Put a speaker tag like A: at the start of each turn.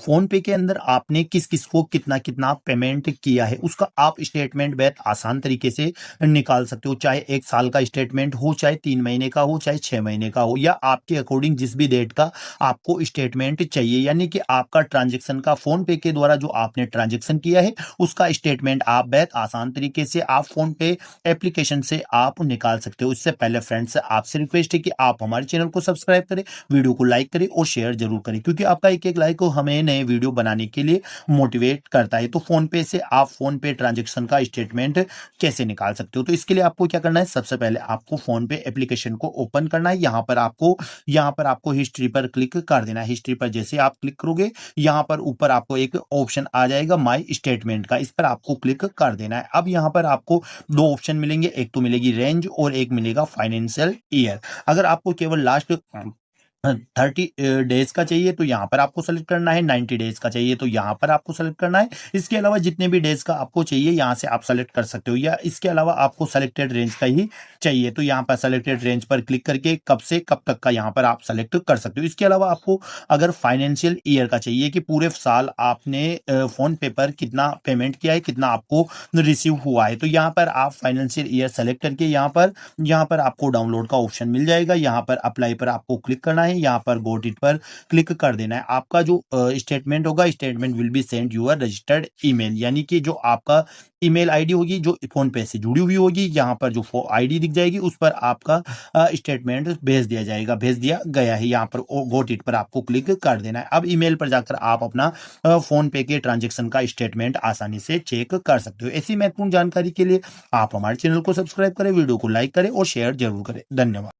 A: Phone पे के अंदर आपने किस-किस को कितना-कितना पेमेंट किया है, उसका आप स्टेटमेंट बेहद आसान तरीके से निकाल सकते हो। चाहे 1 साल का स्टेटमेंट हो, चाहे 3 महीने का हो, चाहे 6 महीने का हो या आपके अकॉर्डिंग जिस भी डेट का आपको स्टेटमेंट चाहिए। यानी कि आपका ट्रांज़ैक्शन का फ़ोन पे के द्वारा जो आपने ट्रांज़ैक्शन किया है, उसका स्टेटमेंट आप बेहद आसान तरीके से आप फ़ोन पे एप्लीकेशन से आप निकाल सकते हो। इससे पहले फ्रेंड्स आपसे रिक्वेस्ट है कि आप हमारे चैनल को सब्सक्राइब करें, वीडियो को लाइक करें और शेयर ज़रूर करें, क्योंकि आपका एक-एक लाइक हमें नए वीडियो बनाने के लिए मोटिवेट करता है। तो फ़ोन पे से आप फ़ोन पे ट्रांज़ैक्शन का स्टेटमेंट कैसे निकाल सकते हो? तो इसके लिए आपको क्या करना है, सबसे पहले आपको फ़ोन पे एप्लीकेशन को ओपन करना है। यहाँ पर आपको हिस्ट्री पर क्लिक कर देना है। हिस्ट्री पर जैसे आप क्लिक करोगे, यहाँ पर ऊपर आपको एक ऑप्शन आ जाएगा माय स्टेटमेंट का, इस पर आपको क्लिक कर देना है। अब यहाँ पर आपको 2 ऑप्शन मिलेंगे, एक तो मिलेगी रेंज और एक मिलेगा फाइनेंशियल ईयर। अगर आपको केवल लास्ट 30 डेज़ का चाहिए तो यहाँ पर आपको सेलेक्ट करना है, 90 डेज़ का चाहिए तो यहाँ पर आपको सेलेक्ट करना है। इसके अलावा जितने भी डेज़ का आपको चाहिए यहाँ से आप सेलेक्ट कर सकते हो, या इसके अलावा आपको सेलेक्टेड रेंज का ही चाहिए तो यहाँ पर सेलेक्टेड रेंज पर क्लिक करके कब से कब तक का यहाँ पर आप सेलेक्ट कर सकते हो। इसके अलावा आपको अगर फाइनेंशियल ईयर का चाहिए कि पूरे साल आपने फ़ोन पे पर कितना पेमेंट किया है, कितना आपको रिसीव हुआ है, तो यहाँ पर आप फाइनेंशियल ईयर सेलेक्ट करके यहाँ पर आपको डाउनलोड का ऑप्शन मिल जाएगा। यहाँ पर अप्लाई पर आपको क्लिक करना है, यहाँ पर गॉट इट पर क्लिक कर देना है। आपका जो स्टेटमेंट होगा, statement will be send your registered email, यानी कि जो आपका ईमेल आईडी होगी जो फ़ोन पे से जुड़ी हुई होगी, यहाँ पर जो फो आईडी दिख जाएगी उस पर आपका स्टेटमेंट भेज दिया जाएगा, भेज दिया गया है। यहाँ पर ओ गॉट इट पर आपको क्लिक कर देना है। अब ईमेल पर जाकर आप अपना फ़ोन पे के ट्रांज़ैक्शन का स्टेटमेंट आसानी से चेक कर सकते हो। ऐसी महत्वपूर्ण जानकारी के लिए आप हमारे चैनल को सब्सक्राइब करें, वीडियो को लाइक करें और शेयर ज़रूर करें। धन्यवाद।